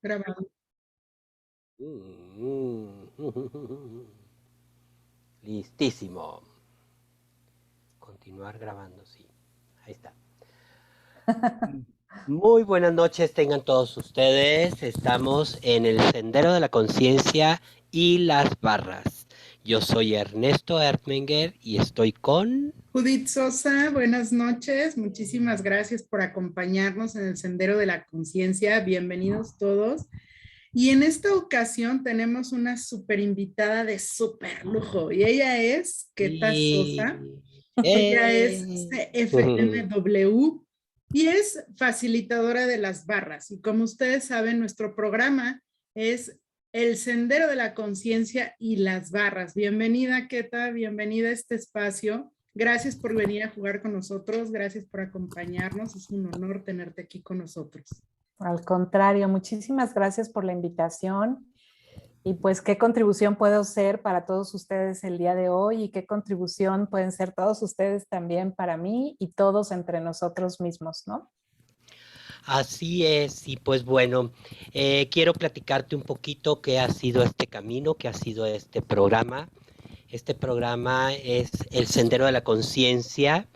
Grabando. Listísimo. Continuar grabando, sí. Ahí está. Muy buenas noches tengan todos ustedes. Estamos en el Sendero de la Conciencia y las Barras. Yo soy Ernesto Ertmenger y estoy con... Judith Sosa, buenas noches. Muchísimas gracias por acompañarnos en el Sendero de la Conciencia. Bienvenidos todos. Y en esta ocasión tenemos una super invitada de super lujo y ella es Keta Sosa. Y... Ella es ¡Eh! CFMW y es facilitadora de las barras. Y como ustedes saben, nuestro programa es El Sendero de la Conciencia y las Barras. Bienvenida, Keta, bienvenida a este espacio. Gracias por venir a jugar con nosotros, gracias por acompañarnos. Es un honor tenerte aquí con nosotros. Al contrario, muchísimas gracias por la invitación. Y pues qué contribución puedo ser para todos ustedes el día de hoy y qué contribución pueden ser todos ustedes también para mí y todos entre nosotros mismos, ¿no? Así es, y pues bueno, quiero platicarte un poquito qué ha sido este camino, qué ha sido este programa. Este programa es El Sendero de la Conciencia.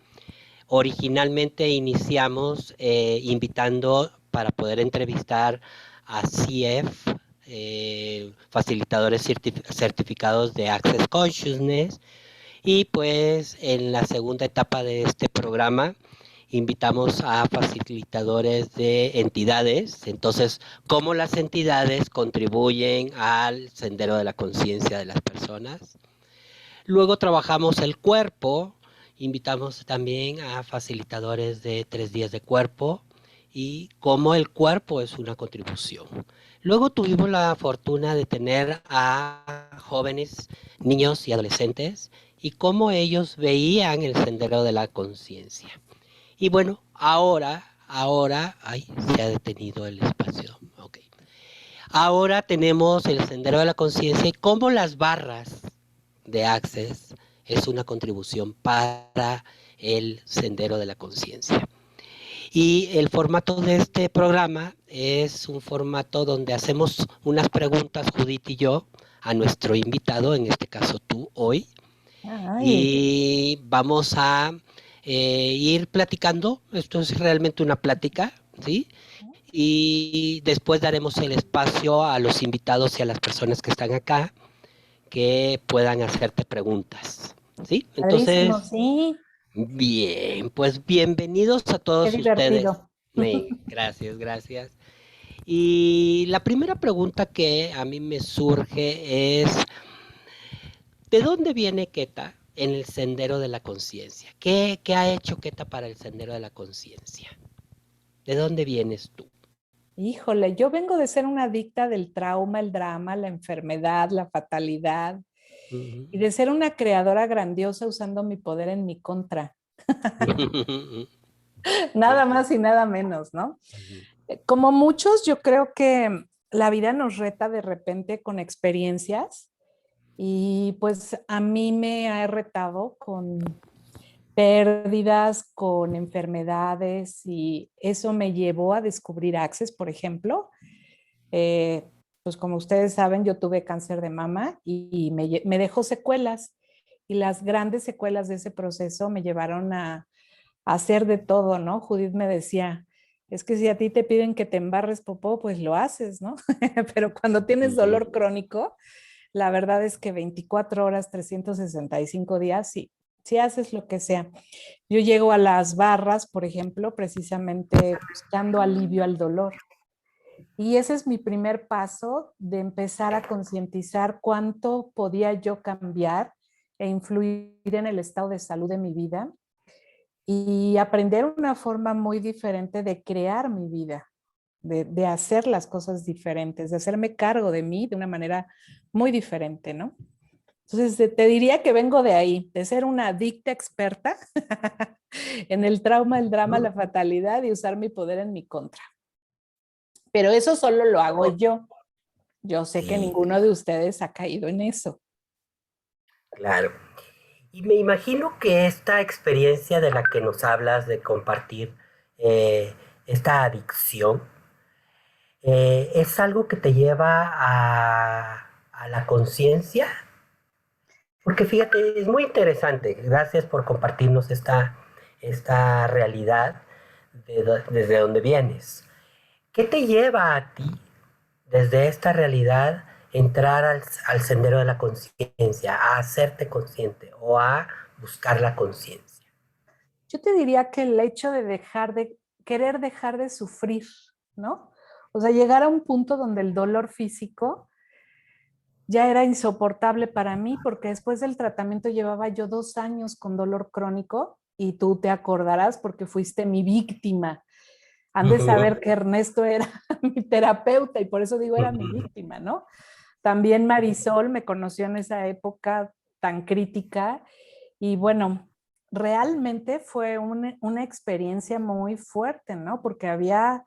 Originalmente iniciamos invitando para poder entrevistar a CF, facilitadores certificados de Access Consciousness, y pues en la segunda etapa de este programa invitamos a facilitadores de entidades. Entonces, cómo las entidades contribuyen al sendero de la conciencia de las personas. Luego trabajamos el cuerpo, invitamos también a facilitadores de 3 días de cuerpo y cómo el cuerpo es una contribución. Luego tuvimos la fortuna de tener a jóvenes, niños y adolescentes y cómo ellos veían el sendero de la conciencia. Y bueno, ay, se ha detenido el espacio. Ok. Ahora tenemos el sendero de la conciencia y cómo las barras de Access es una contribución para el sendero de la conciencia. Y el formato de este programa es un formato donde hacemos unas preguntas, Judith y yo, a nuestro invitado, en este caso tú hoy, y vamos a ir platicando. Esto es realmente una plática, ¿sí? Y después daremos el espacio a los invitados y a las personas que están acá que puedan hacerte preguntas, ¿sí? Entonces, Padrísimo, sí. bien, pues bienvenidos a Qué todos ustedes. divertido. Gracias, gracias. Y la primera pregunta que a mí me surge es, ¿de dónde viene Keta en el sendero de la conciencia? ¿Qué ha hecho Keta para el sendero de la conciencia? ¿De dónde vienes tú? Híjole, yo vengo de ser una adicta del trauma, el drama, la enfermedad, la fatalidad y de ser una creadora grandiosa usando mi poder en mi contra. Nada más y nada menos, ¿no? Como muchos, yo creo que la vida nos reta de repente con experiencias y pues a mí me ha retado con pérdidas, con enfermedades y eso me llevó a descubrir Access, por ejemplo. Pues como ustedes saben, yo tuve cáncer de mama y me dejó secuelas y las grandes secuelas de ese proceso me llevaron a hacer de todo, ¿no? Judith me decía, es que si a ti te piden que te embarres popó, pues lo haces, ¿no? Pero cuando tienes dolor crónico, la verdad es que 24 horas, 365 días, sí, sí haces lo que sea. Yo llego a las barras, por ejemplo, precisamente buscando alivio al dolor. Y ese es mi primer paso de empezar a concientizar cuánto podía yo cambiar e influir en el estado de salud de mi vida y aprender una forma muy diferente de crear mi vida, de hacer las cosas diferentes, de hacerme cargo de mí de una manera muy diferente, ¿no? Entonces, te diría que vengo de ahí, de ser una adicta experta en el trauma, el drama, la fatalidad y usar mi poder en mi contra. Pero eso solo lo hago yo. Yo sé que Sí, ninguno de ustedes ha caído en eso. claro. Y me imagino que esta experiencia de la que nos hablas de compartir esta adicción ¿Es algo que te lleva a la conciencia? Porque fíjate, es muy interesante. Gracias por compartirnos esta realidad desde donde vienes. ¿Qué te lleva a ti, desde esta realidad, entrar al sendero de la conciencia, a hacerte consciente o a buscar la conciencia? Yo te diría que el hecho de querer dejar de sufrir, ¿no? O sea, llegar a un punto donde el dolor físico ya era insoportable para mí porque después del tratamiento llevaba yo 2 años con dolor crónico y tú te acordarás porque fuiste mi víctima. Han de saber que Ernesto era mi terapeuta y por eso digo era mi víctima, ¿no? También Marisol me conoció en esa época tan crítica y bueno, realmente fue una experiencia muy fuerte, ¿no? Porque había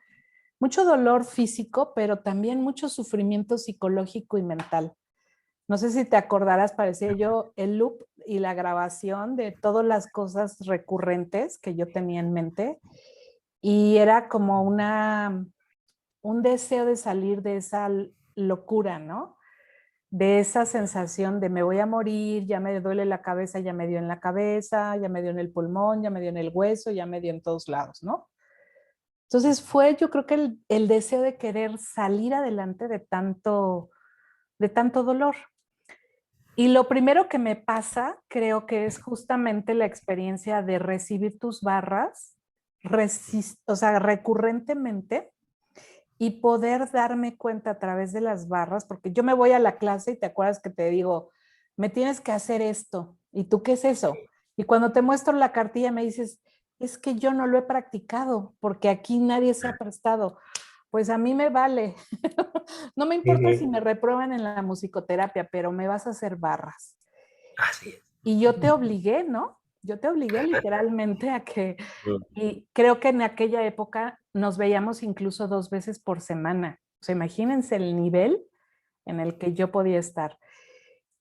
mucho dolor físico, pero también mucho sufrimiento psicológico y mental. No sé si te acordarás, parecía yo el loop y la grabación de todas las cosas recurrentes que yo tenía en mente y era como un deseo de salir de esa locura, ¿no? De esa sensación de me voy a morir, ya me duele la cabeza, ya me dio en la cabeza, ya me dio en el pulmón, ya me dio en el hueso, ya me dio en todos lados, ¿no? Entonces fue yo creo que el deseo de querer salir adelante de tanto dolor. Y lo primero que me pasa, creo que es justamente la experiencia de recibir tus barras, o sea, recurrentemente, y poder darme cuenta a través de las barras, porque yo me voy a la clase y te acuerdas que te digo, me tienes que hacer esto. ¿Y tú qué es eso? Y cuando te muestro la cartilla me dices, es que yo no lo he practicado, porque aquí nadie se ha prestado. Pues a mí me vale. No me importa si me reprueban en la musicoterapia, pero me vas a hacer barras. Así es. Y yo te obligué, ¿no? Yo te obligué literalmente a que, y creo que en aquella época nos veíamos incluso 2 veces por semana. O sea, imagínense el nivel en el que yo podía estar.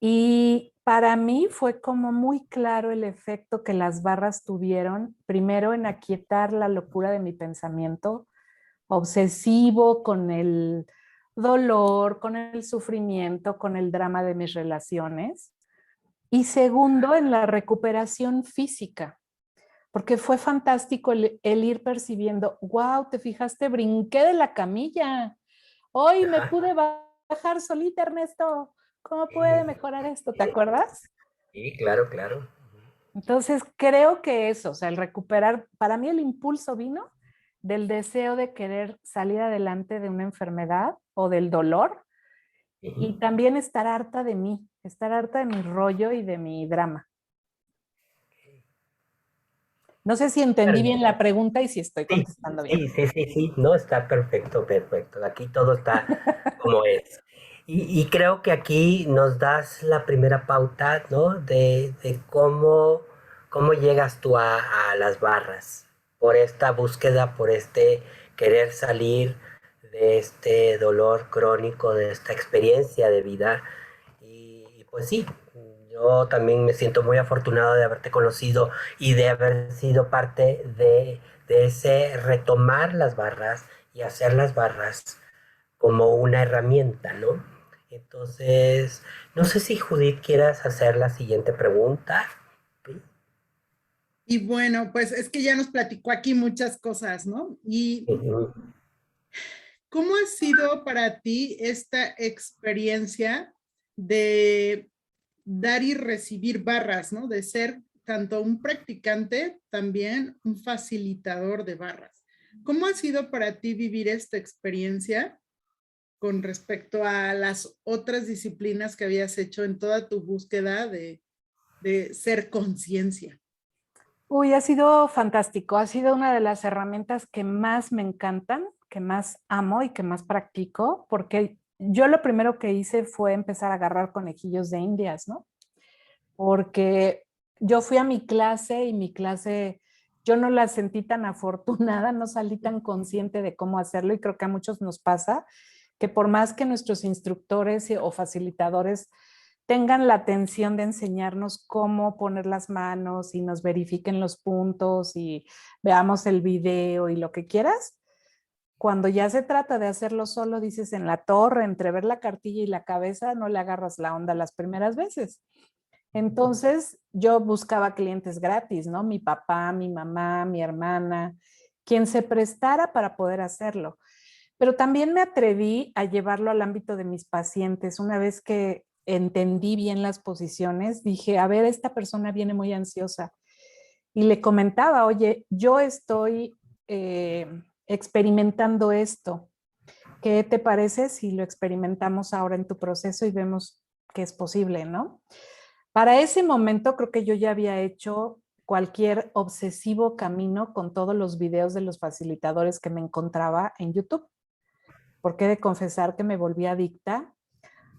Y para mí fue como muy claro el efecto que las barras tuvieron, primero en aquietar la locura de mi pensamiento, obsesivo con el dolor, con el sufrimiento, con el drama de mis relaciones. Y segundo, en la recuperación física, porque fue fantástico el ir percibiendo, wow, te fijaste, brinqué de la camilla, hoy me pude bajar solita, Ernesto, ¿cómo puede mejorar esto? ¿Te acuerdas? Sí, claro, claro. Entonces, creo que eso, o sea, el recuperar, para mí el impulso vino del deseo de querer salir adelante de una enfermedad o del dolor y también estar harta de mí, estar harta de mi rollo y de mi drama. No sé si entendí bien la pregunta y si estoy Sí, contestando bien. sí, sí, sí, sí, no, está perfecto, perfecto. Aquí todo está como es. Y creo que aquí nos das la primera pauta, ¿no? De cómo llegas tú a las barras, por esta búsqueda, por este querer salir de este dolor crónico, de esta experiencia de vida. Y pues sí, yo también me siento muy afortunado de haberte conocido y de haber sido parte de ese retomar las barras y hacer las barras como una herramienta, ¿no? Entonces, no sé si Judith quieras hacer la siguiente pregunta. ¿Sí? Y bueno, pues es que ya nos platicó aquí muchas cosas, ¿no? ¿Y Ujú. cómo ha sido para ti esta experiencia de dar y recibir barras, ¿no? De ser tanto un practicante, también un facilitador de barras. ¿Cómo ha sido para ti vivir esta experiencia con respecto a las otras disciplinas que habías hecho en toda tu búsqueda de ser conciencia? Uy, ha sido fantástico. Ha sido una de las herramientas que más me encantan, que más amo y que más practico, porque yo lo primero que hice fue empezar a agarrar conejillos de indias, ¿no? Porque yo fui a mi clase y mi clase, yo no la sentí tan afortunada, no salí tan consciente de cómo hacerlo y creo que a muchos nos pasa que por más que nuestros instructores o facilitadores tengan la atención de enseñarnos cómo poner las manos y nos verifiquen los puntos y veamos el video y lo que quieras, Cuando ya se trata de hacerlo solo, dices en la torre, entre ver la cartilla y la cabeza, no le agarras la onda las primeras veces. Entonces yo buscaba clientes gratis, ¿no? Mi papá, mi mamá, mi hermana, quien se prestara para poder hacerlo. Pero también me atreví a llevarlo al ámbito de mis pacientes. Una vez que entendí bien las posiciones, dije, a ver, esta persona viene muy ansiosa. Y le comentaba, oye, yo estoy experimentando esto. ¿Qué te parece si lo experimentamos ahora en tu proceso y vemos que es posible, ¿no? Para ese momento creo que yo ya había hecho cualquier obsesivo camino con todos los videos de los facilitadores que me encontraba en YouTube. Porque he de confesar que me volví adicta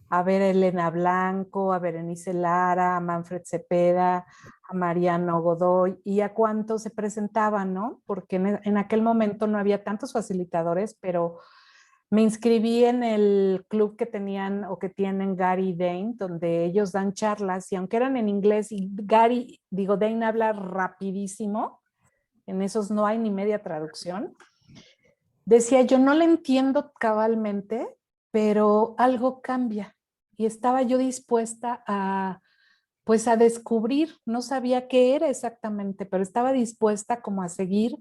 a ver a Elena Blanco, a Berenice Lara, a Manfred Cepeda, a Mariano Godoy y a cuántos se presentaban, ¿no? Porque en aquel momento no había tantos facilitadores, pero me inscribí en el club que tenían o que tienen Gary y Dane, donde ellos dan charlas y aunque eran en inglés y Dane habla rapidísimo, en esos no hay ni media traducción. Decía, yo no le entiendo cabalmente, pero algo cambia. Y estaba yo dispuesta a, pues a descubrir, no sabía qué era exactamente, pero estaba dispuesta como a seguir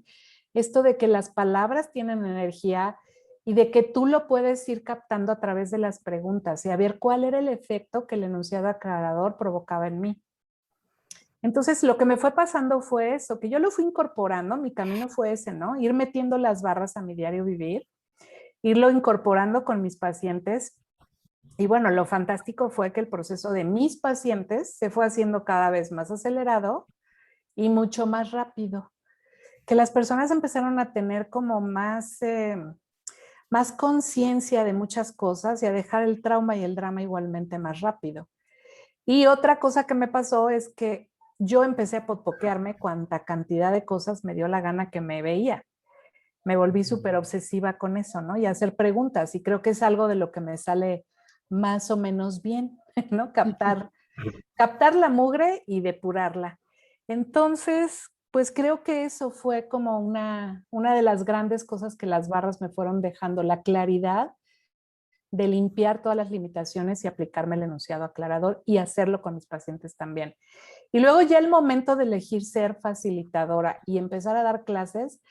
esto de que las palabras tienen energía y de que tú lo puedes ir captando a través de las preguntas y a ver cuál era el efecto que el enunciado aclarador provocaba en mí. Entonces, lo que me fue pasando fue eso, que yo lo fui incorporando, mi camino fue ese, ¿no? Ir metiendo las barras a mi diario vivir, irlo incorporando con mis pacientes. Y bueno, lo fantástico fue que el proceso de mis pacientes se fue haciendo cada vez más acelerado y mucho más rápido. Que las personas empezaron a tener como más conciencia de muchas cosas y a dejar el trauma y el drama igualmente más rápido. Y otra cosa que me pasó es que yo empecé a potpoquearme cuanta cantidad de cosas me dio la gana que me veía. Me volví súper obsesiva con eso, ¿no? Y hacer preguntas. Y creo que es algo de lo que me sale más o menos bien, ¿no? Captar la mugre y depurarla. Entonces, pues creo que eso fue como una de las grandes cosas que las barras me fueron dejando, la claridad de limpiar todas las limitaciones y aplicarme el enunciado aclarador y hacerlo con mis pacientes también. Y luego ya el momento de elegir ser facilitadora y empezar a dar clases,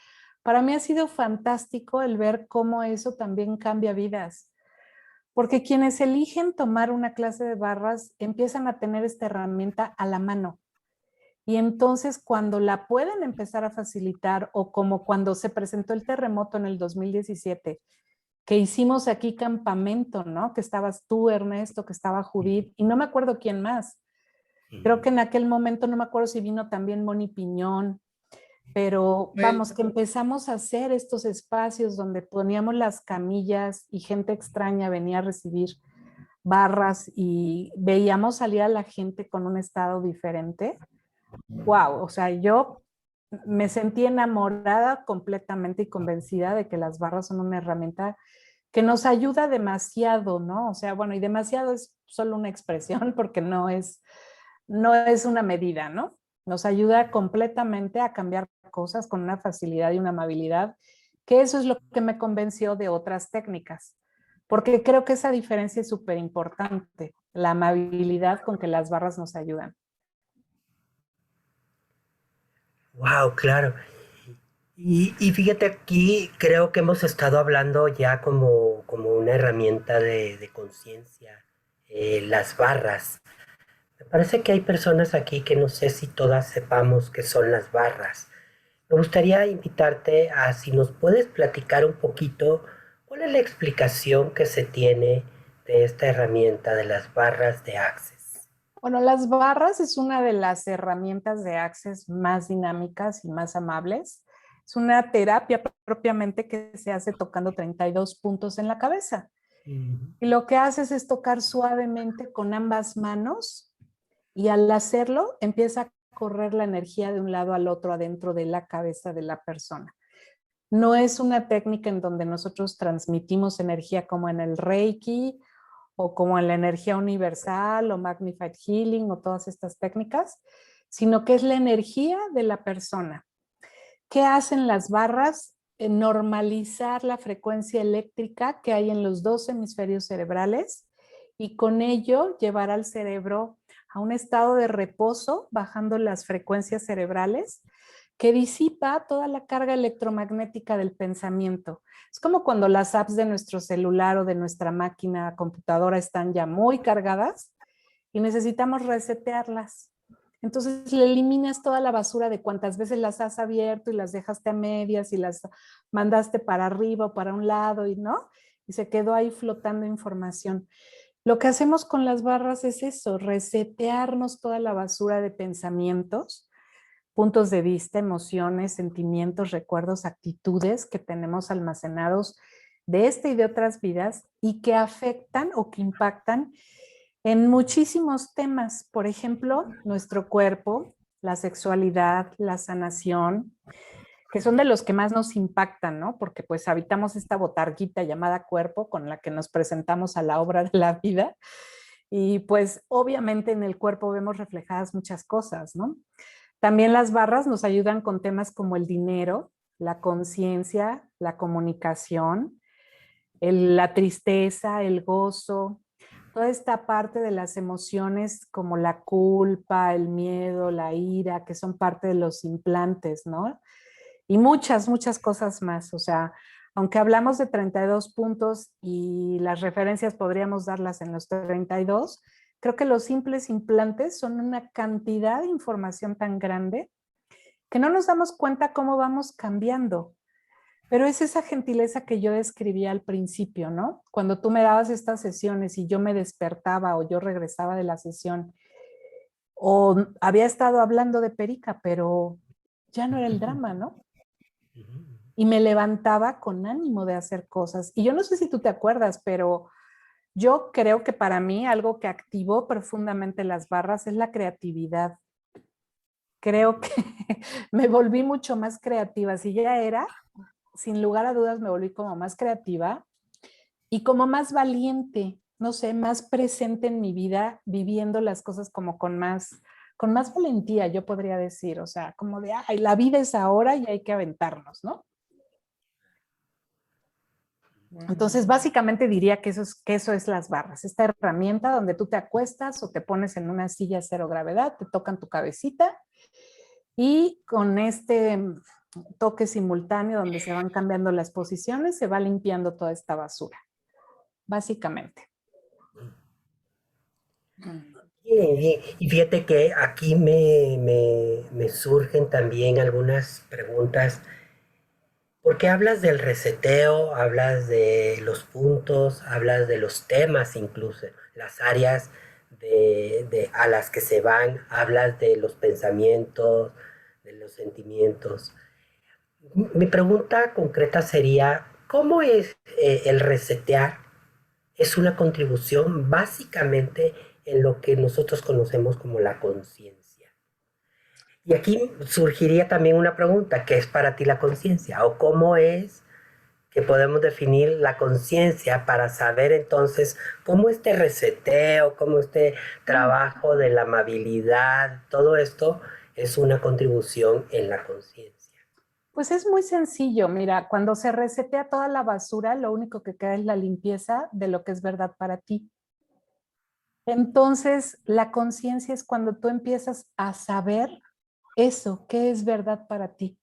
para mí ha sido fantástico el ver cómo eso también cambia vidas. Porque quienes eligen tomar una clase de barras empiezan a tener esta herramienta a la mano. Y entonces cuando la pueden empezar a facilitar o como cuando se presentó el terremoto en el 2017, que hicimos aquí campamento, ¿no? Que estabas tú, Ernesto, que estaba Judith, y no me acuerdo quién más. Creo que en aquel momento, no me acuerdo si vino también Moni Piñón, pero vamos, que empezamos a hacer estos espacios donde poníamos las camillas y gente extraña venía a recibir barras y veíamos salir a la gente con un estado diferente. Wow, o sea, yo me sentí enamorada completamente y convencida de que las barras son una herramienta que nos ayuda demasiado, ¿no? O sea, bueno, y demasiado es solo una expresión porque no es una medida, ¿no? Nos ayuda completamente a cambiar cosas con una facilidad y una amabilidad, que eso es lo que me convenció de otras técnicas, porque creo que esa diferencia es súper importante, la amabilidad con que las barras nos ayudan. Wow, claro. Y fíjate aquí, creo que hemos estado hablando ya como una herramienta de conciencia, las barras. Me parece que hay personas aquí que no sé si todas sepamos qué son las barras. Me gustaría invitarte a si nos puedes platicar un poquito cuál es la explicación que se tiene de esta herramienta de las barras de Access. Bueno, las barras es una de las herramientas de Access más dinámicas y más amables. Es una terapia propiamente que se hace tocando 32 puntos en la cabeza. Y lo que haces es tocar suavemente con ambas manos y al hacerlo empieza a correr la energía de un lado al otro adentro de la cabeza de la persona. No es una técnica en donde nosotros transmitimos energía como en el Reiki o como en la energía universal o Magnified Healing o todas estas técnicas, sino que es la energía de la persona. ¿Qué hacen las barras? normalizar la frecuencia eléctrica que hay en los dos hemisferios cerebrales y con ello llevar al cerebro a un estado de reposo, bajando las frecuencias cerebrales, que disipa toda la carga electromagnética del pensamiento. Es como cuando las apps de nuestro celular o de nuestra máquina computadora están ya muy cargadas y necesitamos resetearlas. Entonces le eliminas toda la basura de cuántas veces las has abierto y las dejaste a medias y las mandaste para arriba o para un lado y no, y se quedó ahí flotando información. Lo que hacemos con las barras es eso, resetearnos toda la basura de pensamientos, puntos de vista, emociones, sentimientos, recuerdos, actitudes que tenemos almacenados de esta y de otras vidas y que afectan o que impactan en muchísimos temas. Por ejemplo, nuestro cuerpo, la sexualidad, la sanación, que son de los que más nos impactan, ¿no? Porque pues habitamos esta botarguita llamada cuerpo con la que nos presentamos a la obra de la vida y pues obviamente en el cuerpo vemos reflejadas muchas cosas, ¿no? También las barras nos ayudan con temas como el dinero, la conciencia, la comunicación, la tristeza, el gozo, toda esta parte de las emociones como la culpa, el miedo, la ira, que son parte de los implantes, ¿no? Y muchas, muchas cosas más. O sea, aunque hablamos de 32 puntos y las referencias podríamos darlas en los 32, creo que los simples implantes son una cantidad de información tan grande que no nos damos cuenta cómo vamos cambiando. Pero es esa gentileza que yo describía al principio, ¿no? Cuando tú me dabas estas sesiones y yo me despertaba o yo regresaba de la sesión o había estado hablando de Perica, pero ya no era el drama, ¿no? Y me levantaba con ánimo de hacer cosas. Y yo no sé si tú te acuerdas, pero yo creo que para mí algo que activó profundamente las barras es la creatividad. Creo que me volví mucho más creativa. Si ya era, sin lugar a dudas me volví como más creativa y como más valiente, no sé, más presente en mi vida, viviendo las cosas como con más valentía, yo podría decir, o sea, como de, ay, la vida es ahora y hay que aventarnos, ¿no? Entonces, básicamente diría que eso es las barras, esta herramienta donde tú te acuestas o te pones en una silla cero gravedad, te tocan tu cabecita y con este toque simultáneo donde se van cambiando las posiciones, se va limpiando toda esta basura, básicamente. Y fíjate que aquí me surgen también algunas preguntas. Porque hablas del reseteo, hablas de los puntos, hablas de los temas incluso, las áreas a las que se van, hablas de los pensamientos, de los sentimientos. Mi pregunta concreta sería, ¿cómo es el resetear? Es una contribución básicamente en lo que nosotros conocemos como la conciencia. Y aquí surgiría también una pregunta, ¿qué es para ti la conciencia? ¿O cómo es que podemos definir la conciencia para saber entonces cómo este reseteo, cómo este trabajo de la amabilidad, todo esto es una contribución en la conciencia? Pues es muy sencillo, mira, cuando se resetea toda la basura, lo único que queda es la limpieza de lo que es verdad para ti. Entonces, la conciencia es cuando tú empiezas a saber eso, qué es verdad para ti.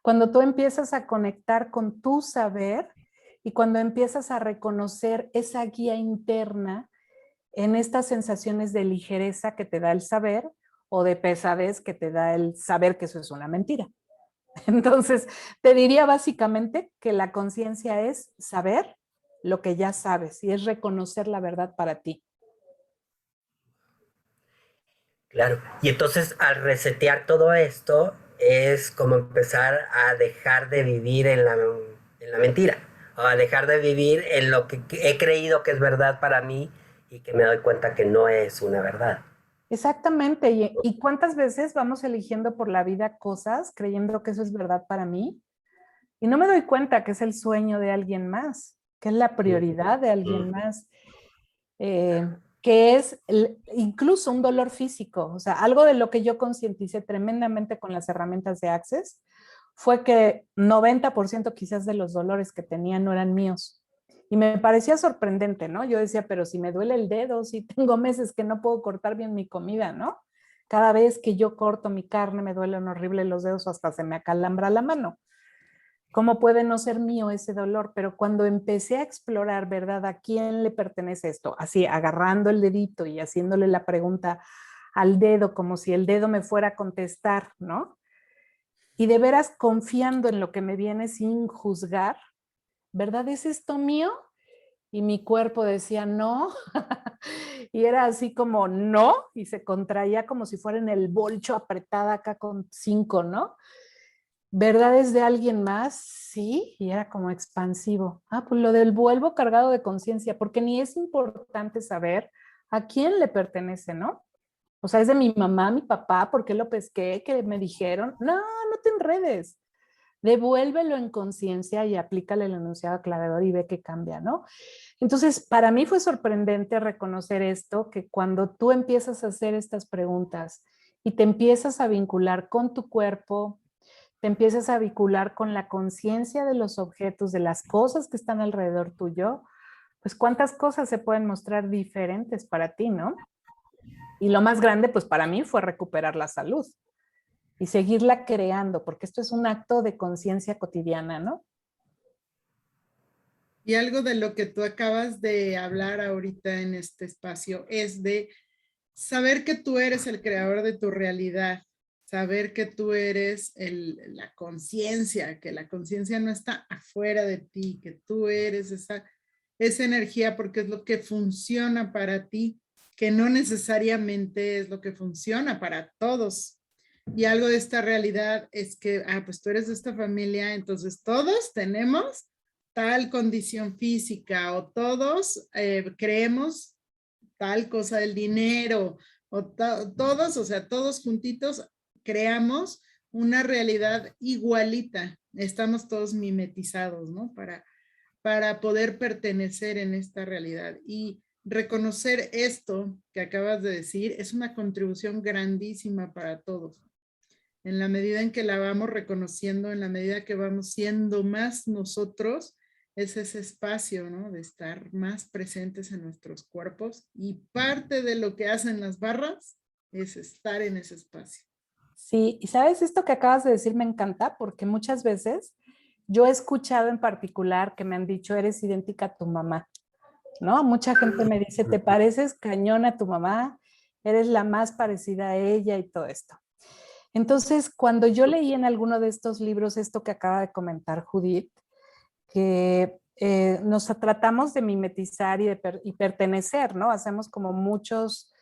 Cuando tú empiezas a conectar con tu saber y cuando empiezas a reconocer esa guía interna en estas sensaciones de ligereza que te da el saber o de pesadez que te da el saber que eso es una mentira. Entonces, te diría básicamente que la conciencia es saber lo que ya sabes y es reconocer la verdad para ti. Claro. Y entonces al resetear todo esto es como empezar a dejar de vivir en la mentira, o a dejar de vivir en lo que he creído que es verdad para mí y que me doy cuenta que no es una verdad. Exactamente. ¿Y cuántas veces vamos eligiendo por la vida cosas creyendo que eso es verdad para mí? Y no me doy cuenta que es el sueño de alguien más, que es la prioridad de alguien más, que es incluso un dolor físico. O sea, algo de lo que yo concienticé tremendamente con las herramientas de Access fue que 90% quizás de los dolores que tenía no eran míos. Y me parecía sorprendente, ¿no? Yo decía, pero si me duele el dedo, si tengo meses que no puedo cortar bien mi comida, ¿no? Cada vez que yo corto mi carne me duelen horrible los dedos o hasta se me acalambra la mano. ¿Cómo puede no ser mío ese dolor? Pero cuando empecé a explorar, ¿verdad? ¿A quién le pertenece esto? Así, agarrando el dedito y haciéndole la pregunta al dedo, como si el dedo me fuera a contestar, ¿no? Y de veras confiando en lo que me viene sin juzgar, ¿verdad? ¿Es esto mío? Y mi cuerpo decía no, y era así como no, y se contraía como si fuera en el bolcho apretada acá con 5, ¿no? ¿Verdad es de alguien más? Sí, y era como expansivo. Ah, pues lo del vuelvo cargado de conciencia, porque ni es importante saber a quién le pertenece, ¿no? O sea, es de mi mamá, mi papá, ¿por qué lo pesqué? ¿Qué me dijeron? No, no te enredes. Devuélvelo en conciencia y aplícale el enunciado aclarador y ve que cambia, ¿no? Entonces, para mí fue sorprendente reconocer esto, que cuando tú empiezas a hacer estas preguntas y te empiezas a vincular con tu cuerpo, te empiezas a vincular con la conciencia de los objetos, de las cosas que están alrededor tuyo, pues cuántas cosas se pueden mostrar diferentes para ti, ¿no? Y lo más grande, pues para mí fue recuperar la salud y seguirla creando, porque esto es un acto de conciencia cotidiana, ¿no? Y algo de lo que tú acabas de hablar ahorita en este espacio es de saber que tú eres el creador de tu realidad, saber que tú eres la conciencia, que la conciencia no está afuera de ti, que tú eres esa energía porque es lo que funciona para ti, que no necesariamente es lo que funciona para todos. Y algo de esta realidad es que, pues tú eres de esta familia, entonces todos tenemos tal condición física o todos creemos tal cosa del dinero o todos, o sea, todos juntitos creamos una realidad igualita. Estamos todos mimetizados, ¿no? Para poder pertenecer en esta realidad. Y reconocer esto que acabas de decir es una contribución grandísima para todos. En la medida en que la vamos reconociendo, en la medida que vamos siendo más nosotros, es ese espacio, ¿no? De estar más presentes en nuestros cuerpos y parte de lo que hacen las barras es estar en ese espacio. Sí, y sabes, esto que acabas de decir me encanta porque muchas veces yo he escuchado en particular que me han dicho, eres idéntica a tu mamá, ¿no? Mucha gente me dice, te pareces cañón a tu mamá, eres la más parecida a ella y todo esto. Entonces, cuando yo leí en alguno de estos libros esto que acaba de comentar Judith, que nos tratamos de mimetizar y pertenecer, ¿no? Hacemos como muchos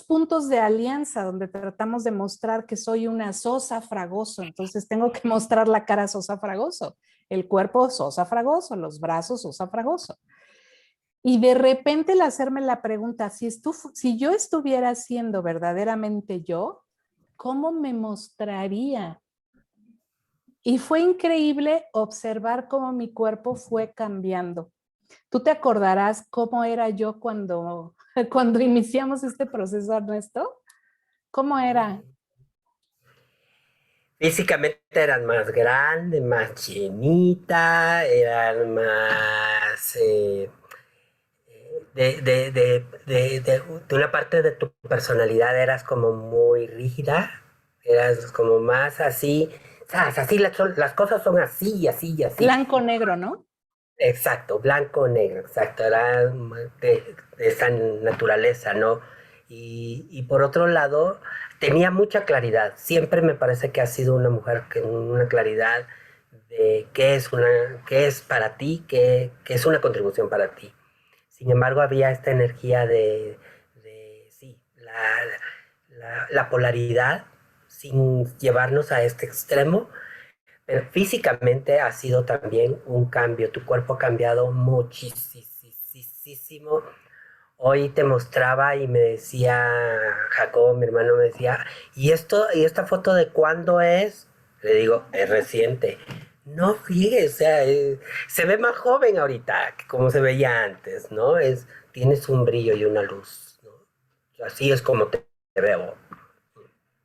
puntos de alianza donde tratamos de mostrar que soy una Sosa Fragoso, entonces tengo que mostrar la cara Sosa Fragoso, el cuerpo Sosa Fragoso, los brazos Sosa Fragoso. Y de repente el hacerme la pregunta, si yo estuviera siendo verdaderamente yo, ¿cómo me mostraría? Y fue increíble observar cómo mi cuerpo fue cambiando. ¿Tú te acordarás cómo era yo cuando iniciamos este proceso, Ernesto? ¿Cómo era? Físicamente eran más grandes, más llenita, eran más de una parte de tu personalidad eras como muy rígida, eras como más así, ¿sabes? Así las cosas son así y así y así. Blanco, negro, ¿no? Exacto, blanco o negro, exacto, era de esa naturaleza, ¿no? Y por otro lado, tenía mucha claridad. Siempre me parece que ha sido una mujer con una claridad de qué es para ti, qué es una contribución para ti. Sin embargo, había esta energía sí, la polaridad sin llevarnos a este extremo, pero físicamente ha sido también un cambio. Tu cuerpo ha cambiado muchísimo. Hoy te mostraba y me decía Jacob, mi hermano, me decía, ¿y esta foto de cuándo es? Le digo, es reciente. No fíjese, o sea, se ve más joven ahorita que como se veía antes, ¿no? Tienes un brillo y una luz, ¿no? Así es como te veo.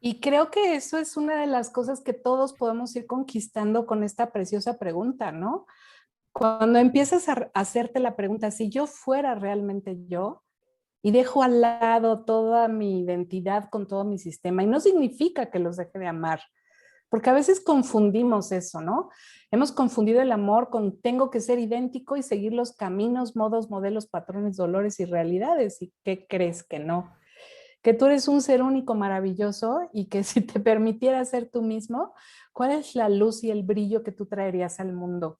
Y creo que eso es una de las cosas que todos podemos ir conquistando con esta preciosa pregunta, ¿no? Cuando empiezas a hacerte la pregunta, si yo fuera realmente yo, y dejo al lado toda mi identidad con todo mi sistema, y no significa que los deje de amar, porque a veces confundimos eso, ¿no? Hemos confundido el amor con tengo que ser idéntico y seguir los caminos, modos, modelos, patrones, dolores y realidades. ¿Y qué crees que no? Que tú eres un ser único, maravilloso, y que si te permitiera ser tú mismo, ¿cuál es la luz y el brillo que tú traerías al mundo?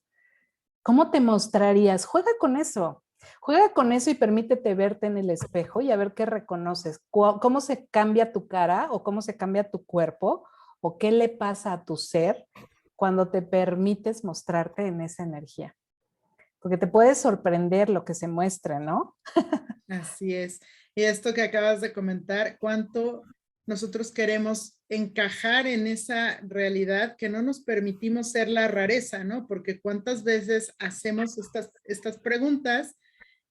¿Cómo te mostrarías? Juega con eso y permítete verte en el espejo y a ver qué reconoces, cómo se cambia tu cara o cómo se cambia tu cuerpo o qué le pasa a tu ser cuando te permites mostrarte en esa energía. Porque te puede sorprender lo que se muestre, ¿no? Así es. Y esto que acabas de comentar, cuánto nosotros queremos encajar en esa realidad que no nos permitimos ser la rareza, ¿no? Porque cuántas veces hacemos estas preguntas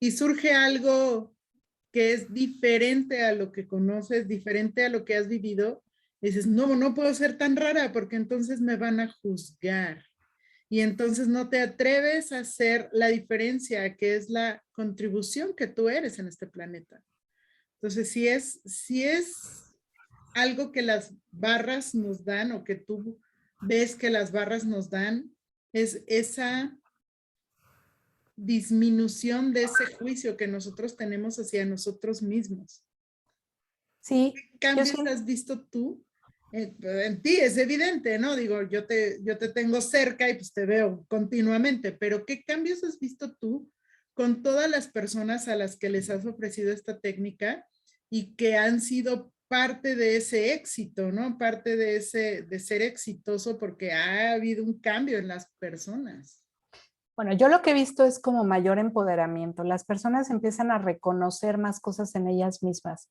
y surge algo que es diferente a lo que conoces, diferente a lo que has vivido. Y dices, no, no puedo ser tan rara porque entonces me van a juzgar. Y entonces no te atreves a hacer la diferencia, que es la contribución que tú eres en este planeta. Entonces, si es algo que las barras nos dan o que tú ves que las barras nos dan, es esa disminución de ese juicio que nosotros tenemos hacia nosotros mismos. Sí, ¿Qué yo cambios siento. has visto tú? En ti es evidente, ¿no? Digo, yo te tengo cerca y pues te veo continuamente, pero ¿qué cambios has visto tú con todas las personas a las que les has ofrecido esta técnica y que han sido parte de ese éxito, ¿no? Parte de ser exitoso porque ha habido un cambio en las personas. Bueno, yo lo que he visto es como mayor empoderamiento. Las personas empiezan a reconocer más cosas en ellas mismas.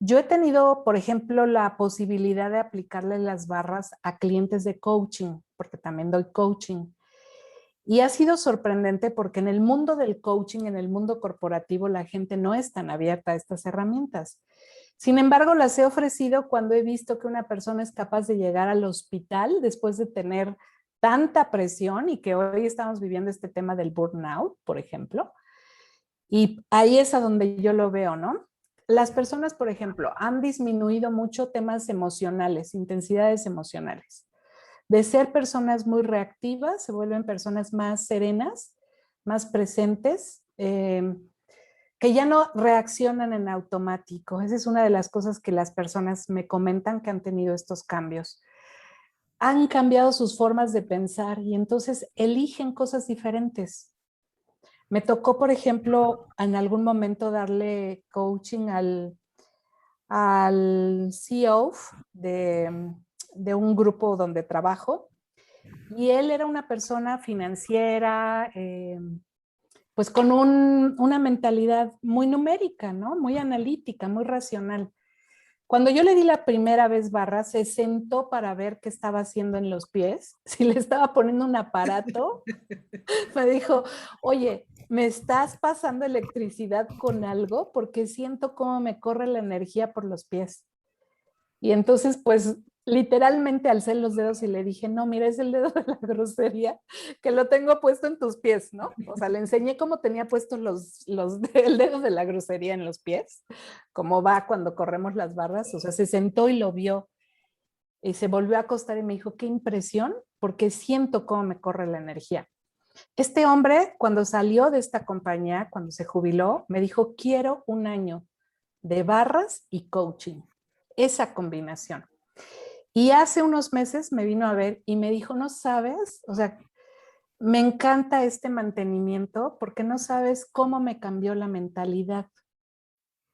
Yo he tenido, por ejemplo, la posibilidad de aplicarle las barras a clientes de coaching, porque también doy coaching. Y ha sido sorprendente porque en el mundo del coaching, en el mundo corporativo, la gente no es tan abierta a estas herramientas. Sin embargo, las he ofrecido cuando he visto que una persona es capaz de llegar al hospital después de tener tanta presión y que hoy estamos viviendo este tema del burnout, por ejemplo. Y ahí es a donde yo lo veo, ¿no? Las personas, por ejemplo, han disminuido mucho temas emocionales, intensidades emocionales. De ser personas muy reactivas, se vuelven personas más serenas, más presentes, que ya no reaccionan en automático. Esa es una de las cosas que las personas me comentan que han tenido estos cambios. Han cambiado sus formas de pensar y entonces eligen cosas diferentes. Me tocó, por ejemplo, en algún momento darle coaching al CEO de un grupo donde trabajo y él era una persona financiera, pues con una mentalidad muy numérica, ¿no? Muy analítica, muy racional. Cuando yo le di la primera vez barra, se sentó para ver qué estaba haciendo en los pies, si le estaba poniendo un aparato. Me dijo, oye, ¿me estás pasando electricidad con algo? Porque siento cómo me corre la energía por los pies. Y entonces, pues, literalmente alcé los dedos y le dije, no, mira, es el dedo de la grosería que lo tengo puesto en tus pies, ¿no? O sea, le enseñé cómo tenía puesto el dedo de la grosería en los pies, cómo va cuando corremos las barras. O sea, se sentó y lo vio y se volvió a acostar y me dijo, qué impresión, porque siento cómo me corre la energía. Este hombre, cuando salió de esta compañía, cuando se jubiló, me dijo, quiero un año de barras y coaching. Esa combinación. Y hace unos meses me vino a ver y me dijo, no sabes, o sea, me encanta este mantenimiento porque no sabes cómo me cambió la mentalidad.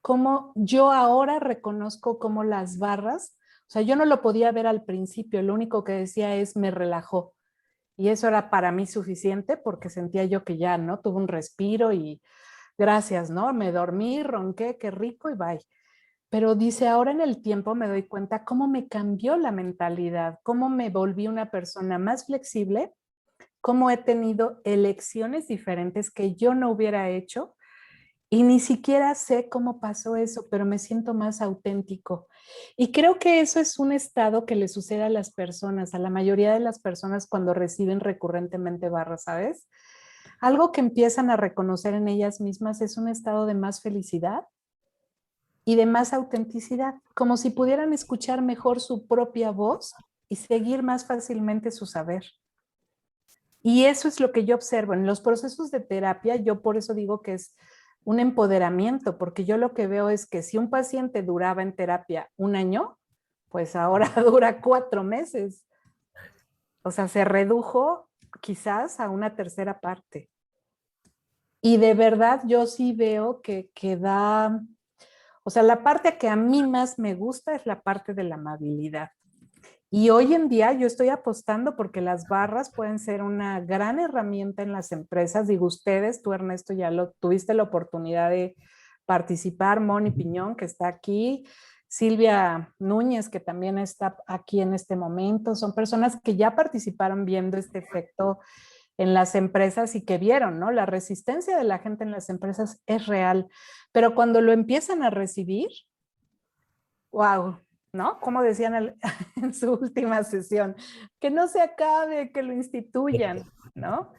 Cómo yo ahora reconozco cómo las barras, o sea, yo no lo podía ver al principio, lo único que decía es me relajó. Y eso era para mí suficiente porque sentía yo que ya, ¿no? Tuve un respiro y gracias, ¿no? Me dormí, ronqué, qué rico y bye. Pero dice, ahora en el tiempo me doy cuenta cómo me cambió la mentalidad, cómo me volví una persona más flexible, cómo he tenido elecciones diferentes que yo no hubiera hecho Y ni siquiera sé cómo pasó eso, pero me siento más auténtico. Y creo que eso es un estado que le sucede a las personas, a la mayoría de las personas cuando reciben recurrentemente barras, ¿sabes? Algo que empiezan a reconocer en ellas mismas es un estado de más felicidad y de más autenticidad, como si pudieran escuchar mejor su propia voz y seguir más fácilmente su saber. Y eso es lo que yo observo en los procesos de terapia. Yo por eso digo que es un empoderamiento, porque yo lo que veo es que si un paciente duraba en terapia 1 año, pues ahora dura 4 meses. O sea, se redujo quizás a una tercera parte. Y de verdad yo sí veo que da, o sea, la parte que a mí más me gusta es la parte de la amabilidad. Y hoy en día yo estoy apostando porque las barras pueden ser una gran herramienta en las empresas. Digo, ustedes, tú Ernesto, ya lo tuviste la oportunidad de participar, Moni Piñón, que está aquí, Silvia Núñez, que también está aquí en este momento. Son personas que ya participaron viendo este efecto en las empresas y que vieron, ¿no? La resistencia de la gente en las empresas es real, pero cuando lo empiezan a recibir, wow, ¿no? Como decían en su última sesión, que no se acabe, que lo instituyan, ¿no?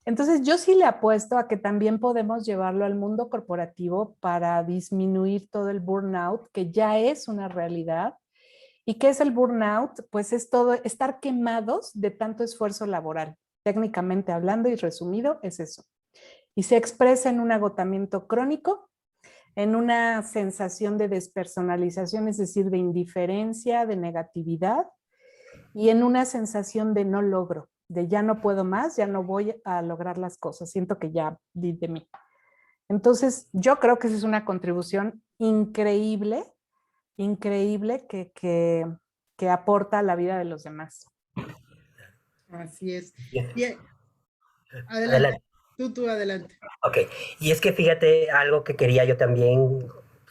Entonces yo sí le apuesto a que también podemos llevarlo al mundo corporativo para disminuir todo el burnout, que ya es una realidad. ¿Y qué es el burnout? Pues es todo estar quemados de tanto esfuerzo laboral. Técnicamente hablando y resumido es eso. Y se expresa en un agotamiento crónico, en una sensación de despersonalización, es decir, de indiferencia, de negatividad, y en una sensación de no logro, de ya no puedo más, ya no voy a lograr las cosas, siento que ya di de mí. Entonces, yo creo que esa es una contribución increíble, increíble que aporta a la vida de los demás. Así es. Bien. Y, adelante, Adelante. tú adelante. Ok, y es que fíjate algo que quería yo también,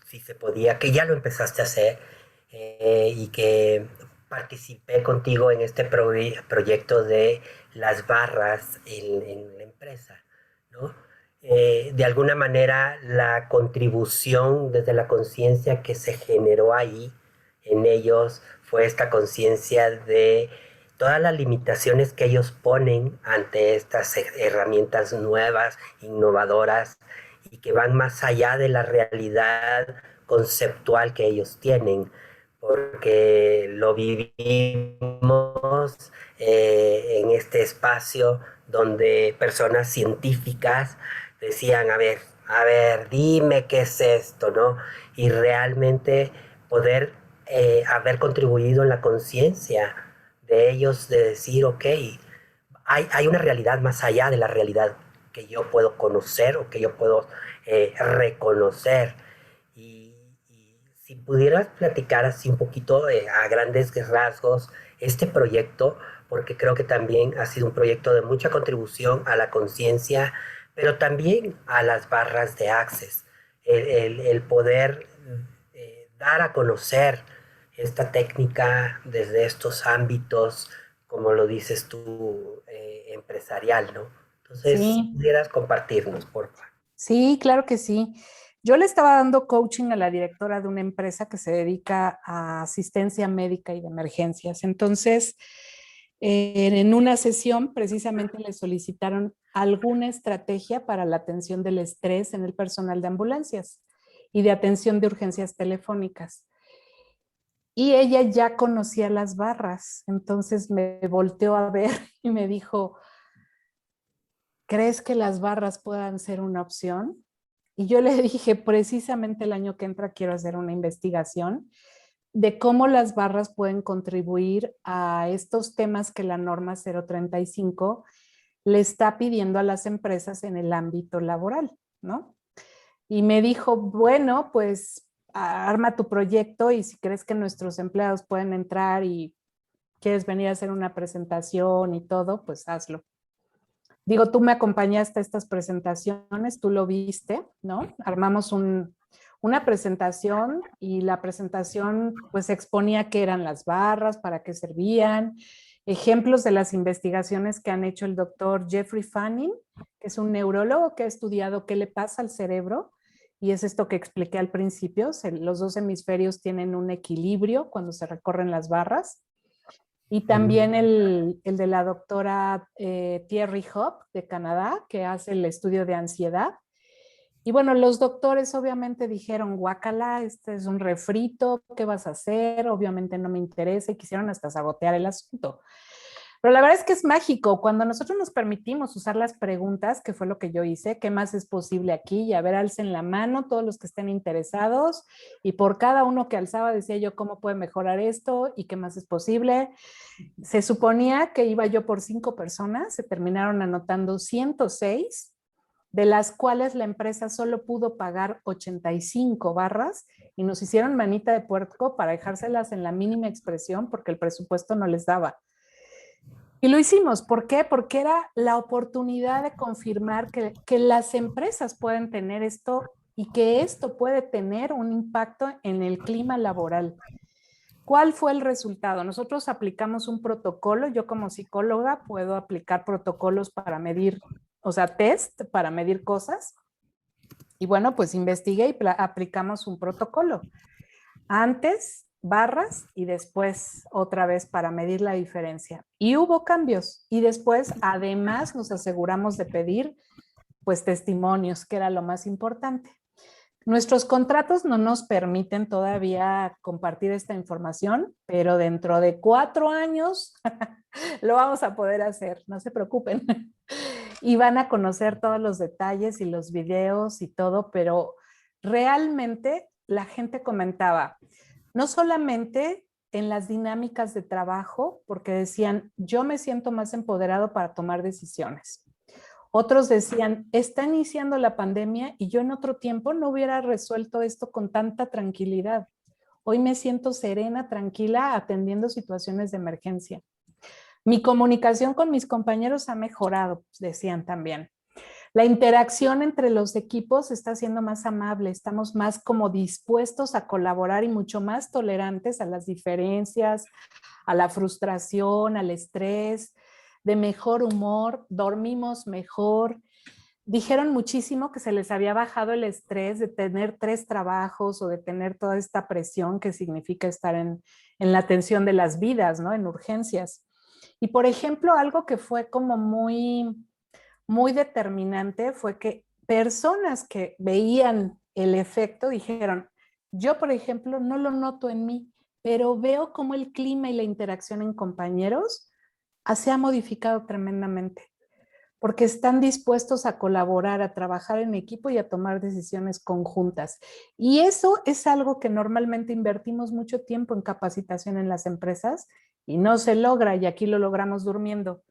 si se podía, que ya lo empezaste a hacer y que participé contigo en este proyecto de las barras en la empresa, ¿no? De alguna manera, la contribución desde la conciencia que se generó ahí en ellos fue esta conciencia de todas las limitaciones que ellos ponen ante estas herramientas nuevas, innovadoras y que van más allá de la realidad conceptual que ellos tienen, porque lo vivimos en este espacio donde personas científicas decían, a ver, dime qué es esto, ¿no? Y realmente poder haber contribuido en la conciencia de ellos de decir, ok, hay una realidad más allá de la realidad que yo puedo conocer o que yo puedo reconocer. Y si pudieras platicar así un poquito a grandes rasgos este proyecto, porque creo que también ha sido un proyecto de mucha contribución a la conciencia, pero también a las barras de Access, el poder dar a conocer esta técnica desde estos ámbitos, como lo dices tú, empresarial, ¿no? Entonces, si Sí, pudieras compartirnos, por favor. sí, claro que sí. Yo le estaba dando coaching a la directora de una empresa que se dedica a asistencia médica y de emergencias. Entonces, en una sesión precisamente le solicitaron alguna estrategia para la atención del estrés en el personal de ambulancias y de atención de urgencias telefónicas. Y ella ya conocía las barras, entonces me volteó a ver y me dijo, ¿crees que las barras puedan ser una opción? Y yo le dije, precisamente el año que entra quiero hacer una investigación de cómo las barras pueden contribuir a estos temas que la norma 035 le está pidiendo a las empresas en el ámbito laboral, ¿no? Y me dijo, bueno, pues arma tu proyecto y si crees que nuestros empleados pueden entrar y quieres venir a hacer una presentación y todo, pues hazlo. Digo, tú me acompañaste a estas presentaciones, tú lo viste, ¿no? Armamos una presentación y la presentación pues exponía qué eran las barras, para qué servían, ejemplos de las investigaciones que han hecho el doctor Jeffrey Fanning, que es un neurólogo que ha estudiado qué le pasa al cerebro y es esto que expliqué al principio, los dos hemisferios tienen un equilibrio cuando se recorren las barras. Y también el de la doctora Thierry Hopp de Canadá, que hace el estudio de ansiedad. Y bueno, los doctores obviamente dijeron, guácala, este es un refrito, ¿qué vas a hacer? Obviamente no me interesa y quisieron hasta sabotear el asunto. Pero la verdad es que es mágico. Cuando nosotros nos permitimos usar las preguntas, que fue lo que yo hice, ¿qué más es posible aquí? Y a ver, alcen la mano todos los que estén interesados. Y por cada uno que alzaba decía yo, ¿cómo puede mejorar esto? ¿Y qué más es posible? Se suponía que iba yo por 5 personas, se terminaron anotando 106, de las cuales la empresa solo pudo pagar 85 barras y nos hicieron manita de puerco para dejárselas en la mínima expresión porque el presupuesto no les daba. Y lo hicimos. ¿Por qué? Porque era la oportunidad de confirmar que las empresas pueden tener esto y que esto puede tener un impacto en el clima laboral. ¿Cuál fue el resultado? Nosotros aplicamos un protocolo. Yo como psicóloga puedo aplicar protocolos para medir, o sea, test para medir cosas. Y bueno, pues investigué y aplicamos un protocolo. Antes, barras y después otra vez para medir la diferencia. Y hubo cambios. Y después, además, nos aseguramos de pedir, pues, testimonios, que era lo más importante. Nuestros contratos no nos permiten todavía compartir esta información, pero dentro de 4 años lo vamos a poder hacer, no se preocupen. Y van a conocer todos los detalles y los videos y todo, pero realmente la gente comentaba, no solamente en las dinámicas de trabajo, porque decían, yo me siento más empoderado para tomar decisiones. Otros decían, está iniciando la pandemia y yo en otro tiempo no hubiera resuelto esto con tanta tranquilidad. Hoy me siento serena, tranquila, atendiendo situaciones de emergencia. Mi comunicación con mis compañeros ha mejorado, decían también. La interacción entre los equipos está siendo más amable, estamos más como dispuestos a colaborar y mucho más tolerantes a las diferencias, a la frustración, al estrés, de mejor humor, dormimos mejor. Dijeron muchísimo que se les había bajado el estrés de tener 3 trabajos o de tener toda esta presión que significa estar en la atención de las vidas, ¿no? En urgencias. Y por ejemplo, algo que fue como muy, muy determinante fue que personas que veían el efecto dijeron, yo por ejemplo no lo noto en mí, pero veo cómo el clima y la interacción en compañeros se ha modificado tremendamente, porque están dispuestos a colaborar, a trabajar en equipo y a tomar decisiones conjuntas. Y eso es algo que normalmente invertimos mucho tiempo en capacitación en las empresas y no se logra, y aquí lo logramos durmiendo.